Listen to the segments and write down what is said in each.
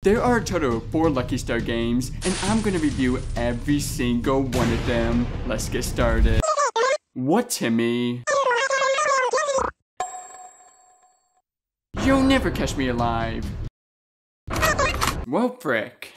There are a total of 4 Lucky Star games, and I'm gonna review every single one of them. Let's get started. What, Timmy? You'll never catch me alive. Well, frick.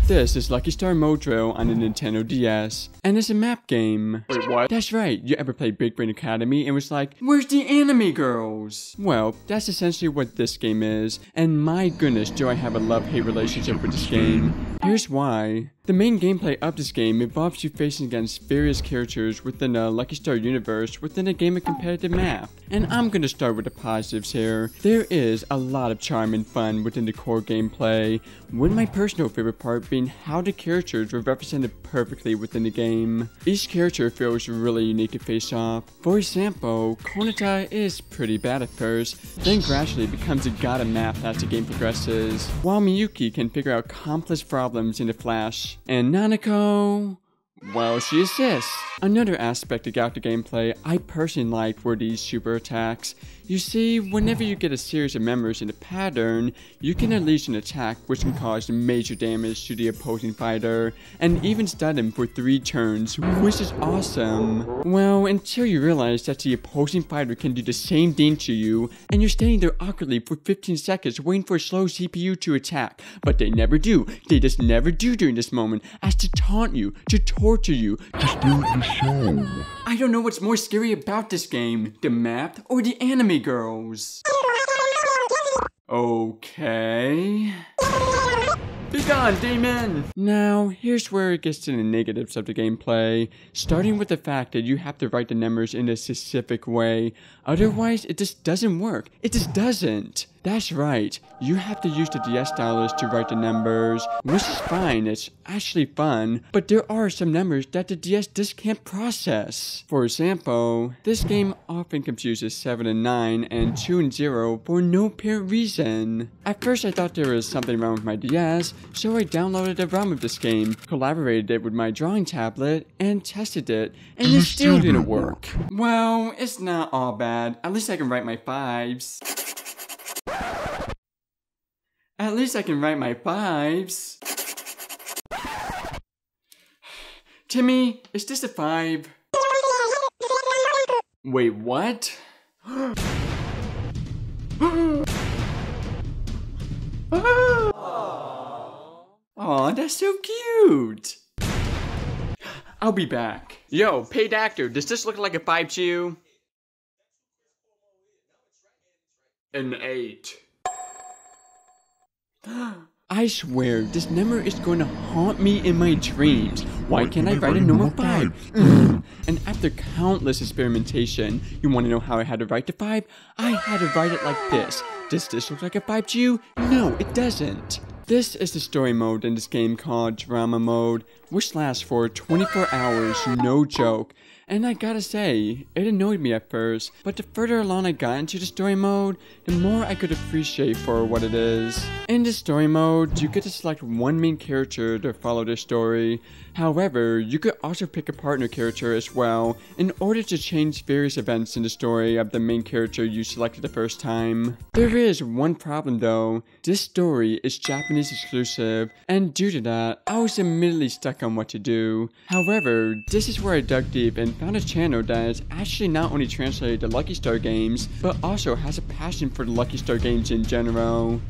This is Lucky Star Modro on the Nintendo DS, and it's a map game. Wait, what? That's right, you ever played Big Brain Academy and was like, where's the anime girls? Well, that's essentially what this game is, and my goodness do I have a love-hate relationship with this game. Here's why. The main gameplay of this game involves you facing against various characters within the Lucky Star universe within a game of competitive map. And I'm gonna start with the positives here. There is a lot of charm and fun within the core gameplay, with my personal favorite part being how the characters were represented perfectly within the game. Each character feels really unique to face off. For example, Konata is pretty bad at first, then gradually becomes a god of math as the game progresses, while Miyuki can figure out complex problems in a flash. And Nanako, well, she assists. Another aspect about the gameplay I personally liked were these super attacks. You see, whenever you get a series of members in a pattern, you can unleash an attack which can cause major damage to the opposing fighter, and even stun them for 3 turns, which is awesome. Well, until you realize that the opposing fighter can do the same thing to you, and you're standing there awkwardly for 15 seconds waiting for a slow CPU to attack, but they never do. They just never do during this moment, as to taunt you, to torture you, to steal the show. I don't know what's more scary about this game, the map or the anime girls. Okay. Be gone, demon! Now, here's where it gets to the negatives of the gameplay, starting with the fact that you have to write the numbers in a specific way, otherwise it just doesn't work. It just doesn't. That's right, you have to use the DS stylus to write the numbers, which is fine, it's actually fun, but there are some numbers that the DS just can't process. For example, this game often confuses 7 and 9 and 2 and 0 for no apparent reason. At first I thought there was something wrong with my DS, so I downloaded a ROM of this game, collaborated it with my drawing tablet, and tested it, and it still didn't work. Well, it's not all bad, at least I can write my 5s. At least I can write my 5s. Timmy, is this a 5? Wait, what? Aw, that's so cute. I'll be back. Yo, paid actor, does this look like a 5 to you? An 8. I swear, this number is going to haunt me in my dreams. Why can't I write a normal 5? And after countless experimentation, you want to know how I had to write the 5? I had to write it like this. Does this look like a 5 to you? No, it doesn't. This is the story mode in this game called Drama Mode, which lasts for 24 hours, no joke. And I gotta say, it annoyed me at first, but the further along I got into the story mode, the more I could appreciate for what it is. In the story mode, you get to select one main character to follow their story. However, you could also pick a partner character as well, in order to change various events in the story of the main character you selected the first time. There is one problem though, this story is Japanese exclusive, and due to that, I was immediately stuck on what to do. However, this is where I dug deep and found a channel that is actually not only translated to Lucky Star games, but also has a passion for the Lucky Star games in general,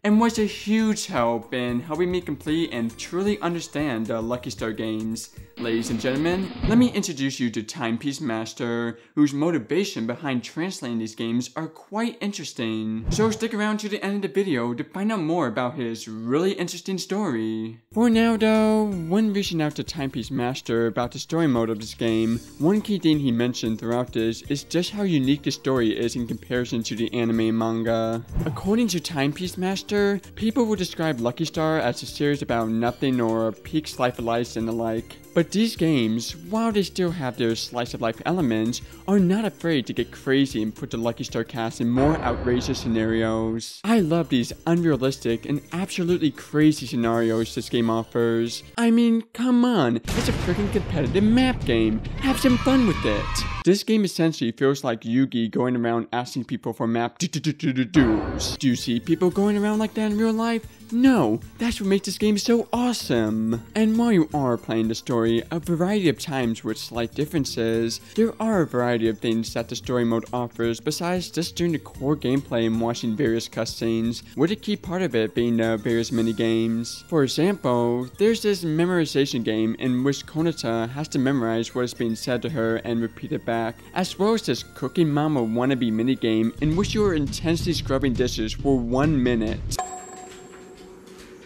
and was a huge help in helping me complete and truly understand the Lucky Star games. Ladies and gentlemen, let me introduce you to TimepieceMaster, whose motivation behind translating these games are quite interesting. So stick around to the end of the video to find out more about his really interesting story. For now though, when reaching out to TimepieceMaster about the story mode of this game, one key thing he mentioned throughout this is just how unique the story is in comparison to the anime and manga. According to TimepieceMaster, people will describe Lucky Star as a series about nothing or a peak slice of life and the like. But these games, while they still have their slice of life elements, are not afraid to get crazy and put the Lucky Star cast in more outrageous scenarios. I love these unrealistic and absolutely crazy scenarios this game offers. I mean, come on, it's a freaking competitive map game. Have some fun with it. This game essentially feels like Yugi going around asking people for map do's. Do you see people going around like that in real life? No, that's what makes this game so awesome. And while you are playing the story a variety of times with slight differences, there are a variety of things that the story mode offers besides just doing the core gameplay and watching various cutscenes, with a key part of it being the various mini-games. For example, there's this memorization game in which Konata has to memorize what is being said to her and repeat it back, as well as this Cooking Mama wannabe minigame in which you are intensely scrubbing dishes for 1 minute.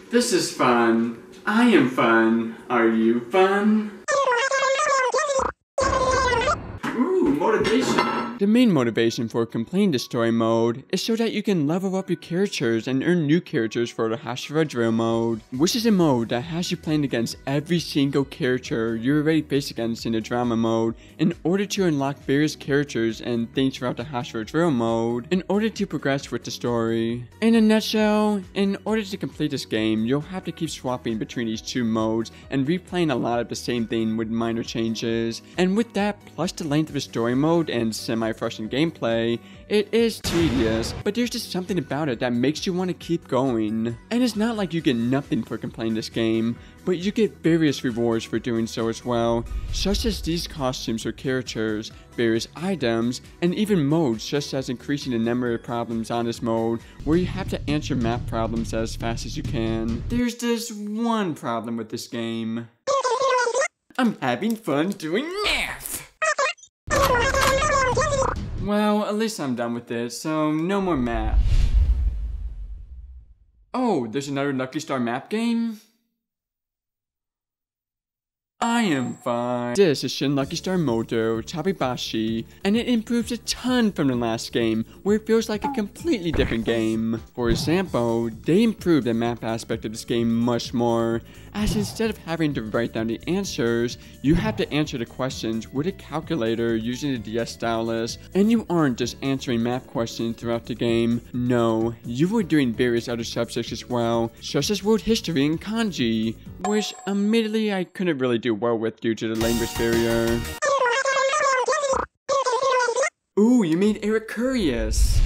This is fun. I am fun. Are you fun? Ooh, motivation. The main motivation for completing the story mode is so that you can level up your characters and earn new characters for the Hashira Drill mode, which is a mode that has you playing against every single character you already face against in the drama mode in order to unlock various characters and things throughout the Hashira Drill mode in order to progress with the story. In a nutshell, in order to complete this game, you'll have to keep swapping between these two modes and replaying a lot of the same thing with minor changes, and with that plus the length of the story mode and semi-frustrating gameplay, it is tedious, but there's just something about it that makes you want to keep going. And it's not like you get nothing for completing this game, but you get various rewards for doing so as well, such as these costumes for characters, various items, and even modes such as increasing the number of problems on this mode where you have to answer map problems as fast as you can. There's this one problem with this game. I'm having fun doing math! Well, at least I'm done with this, so no more math. Oh, there's another Lucky Star map game? I am fine. This is Shin Lucky Star Moto Tabidachi, and it improves a ton from the last game, where it feels like a completely different game. For example, they improved the map aspect of this game much more, as instead of having to write down the answers, you have to answer the questions with a calculator using the DS stylus, and you aren't just answering map questions throughout the game. No, you were doing various other subjects as well, such as world history and kanji, which admittedly I couldn't really do well with due to the language barrier. Ooh, you made Eric curious.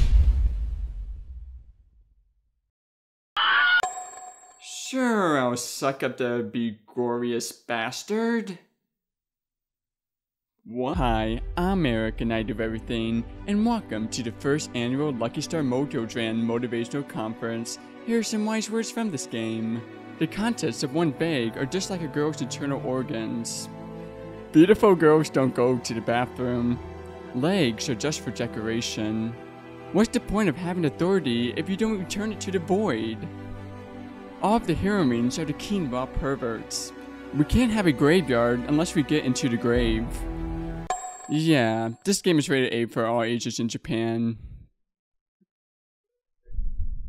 Sure, I'll suck up the begorious bastard. What? Hi, I'm Eric and I do everything, and welcome to the first annual Lucky Star Moto Dran Motivational Conference. Here are some wise words from this game. The contents of one bag are just like a girl's internal organs. Beautiful girls don't go to the bathroom. Legs are just for decoration. What's the point of having authority if you don't return it to the void? All of the heroines are the keen raw perverts. We can't have a graveyard unless we get into the grave. Yeah, this game is rated A for all ages in Japan.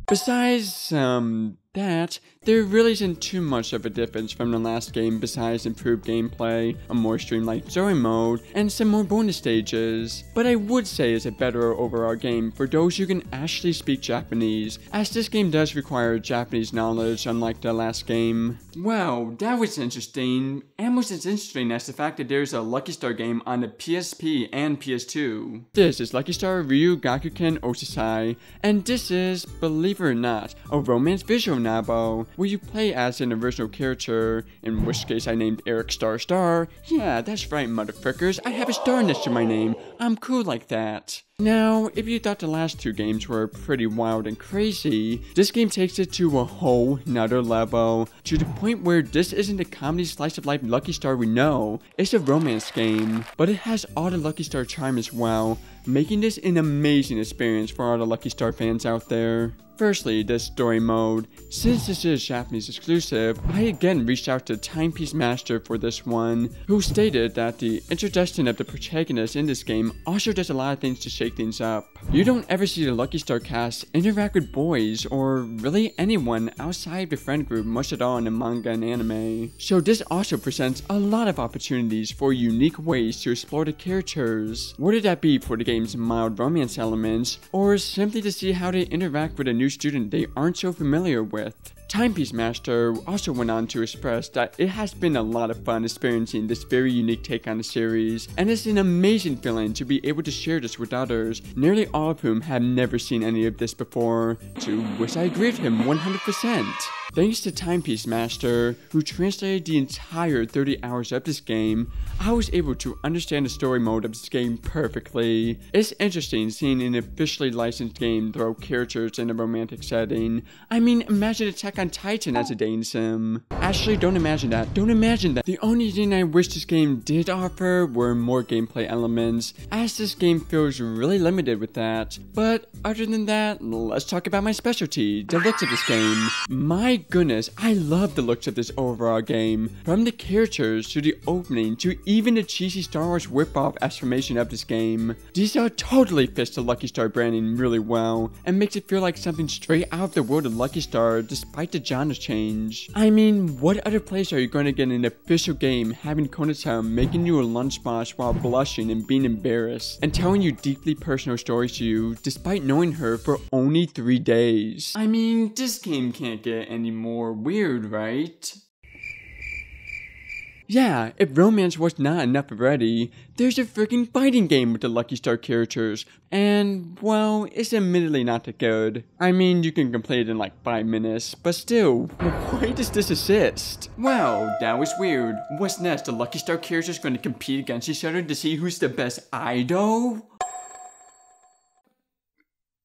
Besides, that, there really isn't too much of a difference from the last game besides improved gameplay, a more streamlined story mode, and some more bonus stages. But I would say it's a better overall game for those who can actually speak Japanese, as this game does require Japanese knowledge unlike the last game. Well, that was interesting, and was as interesting as the fact that there's a Lucky Star game on the PSP and PS2. This is Lucky Star Ryouou Gakuen Outousai, and this is, believe it or not, a romance visual novel where you play as an original character, in which case I named Eric Star. Yeah, that's right, motherfuckers, I have a star next to my name. I'm cool like that. Now, if you thought the last two games were pretty wild and crazy, this game takes it to a whole nother level, to the point where this isn't a comedy slice of life Lucky Star we know, it's a romance game, but it has all the Lucky Star charm as well, making this an amazing experience for all the Lucky Star fans out there. Firstly, the story mode. Since this is Japanese exclusive, I again reached out to TimepieceMaster for this one, who stated that the introduction of the protagonist in this game also does a lot of things to shake things up. You don't ever see the Lucky Star cast interact with boys, or really anyone outside the friend group much at all in the manga and anime. So this also presents a lot of opportunities for unique ways to explore the characters, whether that be for the game's mild romance elements, or simply to see how they interact with a new student they aren't so familiar with. TimepieceMaster also went on to express that it has been a lot of fun experiencing this very unique take on the series, and it's an amazing feeling to be able to share this with others, nearly all of whom have never seen any of this before, to which I agree with him 100%. Thanks to TimepieceMaster, who translated the entire 30 hours of this game, I was able to understand the story mode of this game perfectly. It's interesting seeing an officially licensed game throw characters in a romantic setting. I mean, imagine Attack on Titan as a dating sim. Actually, don't imagine that. Don't imagine that. The only thing I wish this game did offer were more gameplay elements, as this game feels really limited with that. But other than that, let's talk about my specialty, the looks of this game. My goodness, I love the looks of this overall game. From the characters to the opening to even the cheesy Star Wars whip-off exclamation of this game. Detail totally fits the Lucky Star branding really well and makes it feel like something straight out of the world of Lucky Star despite the genre change. I mean, what other place are you going to get an official game having Konata making you a lunchbox while blushing and being embarrassed and telling you deeply personal stories to you despite knowing her for only 3 days? I mean, this game can't get any more weird, right? Yeah, if romance was not enough already, there's a freaking fighting game with the Lucky Star characters, and, well, it's admittedly not that good. I mean, you can complete it in like 5 minutes, but still, why does this exist? Well, that was weird. What's next? The Lucky Star characters going to compete against each other to see who's the best idol?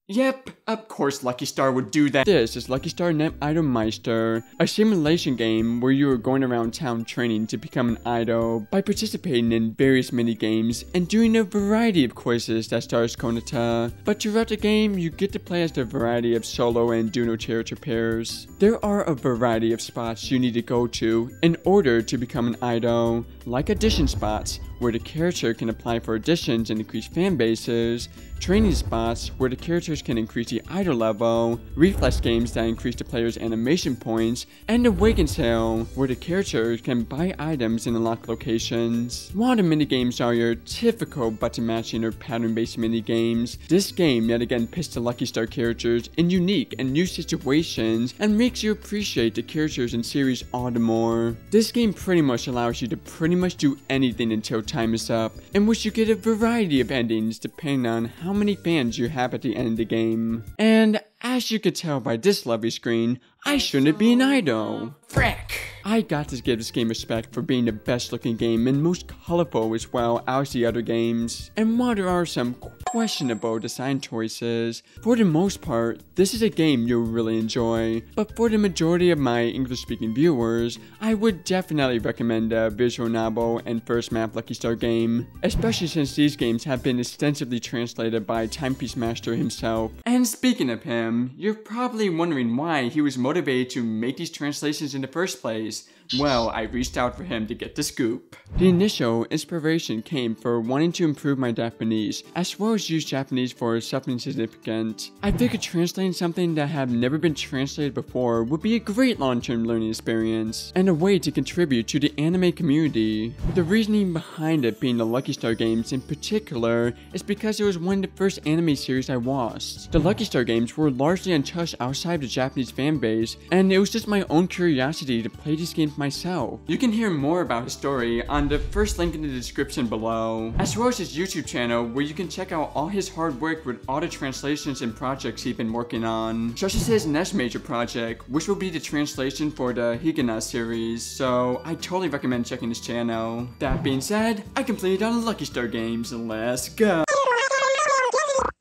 Yep, of course Lucky Star would do that. This is Lucky Star Meister, a simulation game where you are going around town training to become an idol by participating in various mini-games and doing a variety of quizzes that stars Konata. But throughout the game, you get to play as the variety of solo and duo character pairs. There are a variety of spots you need to go to in order to become an idol, like audition spots, where the character can apply for auditions and increase fan bases, training spots where the characters can increase the idol level, reflex games that increase the player's animation points, and the Awaken sale where the characters can buy items in unlocked locations. While the minigames are your typical button matching or pattern based minigames, this game yet again puts the Lucky Star characters in unique and new situations and makes you appreciate the characters in series all the more. This game pretty much allows you to pretty much do anything until time is up, in which you get a variety of endings depending on how many fans you have at the end of the game. And as you could tell by this lovely screen, I shouldn't be an idol. Frick! I got to give this game respect for being the best looking game and most colorful as well as the other games. And while there are some questionable design choices, for the most part, this is a game you'll really enjoy. But for the majority of my English speaking viewers, I would definitely recommend the visual novel and first map Lucky Star game, especially since these games have been extensively translated by TimepieceMaster himself. And speaking of him, you're probably wondering why he was motivated to make these translations in the first place. Well, I reached out for him to get the scoop. The initial inspiration came for wanting to improve my Japanese, as well as use Japanese for something significant. I figured translating something that had never been translated before would be a great long-term learning experience, and a way to contribute to the anime community. The reasoning behind it being the Lucky Star games in particular is because it was one of the first anime series I watched. The Lucky Star games were largely untouched outside the Japanese fanbase, and it was just my own curiosity to play these games myself. You can hear more about his story on the first link in the description below, as well as his YouTube channel where you can check out all his hard work with all the translations and projects he's been working on, such as his next major project, which will be the translation for the Higana series, so I totally recommend checking his channel. That being said, I completed all the Lucky Star games, let's go!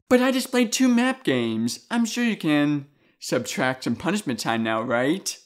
But I just played 2 map games. I'm sure you can subtract some punishment time now, right?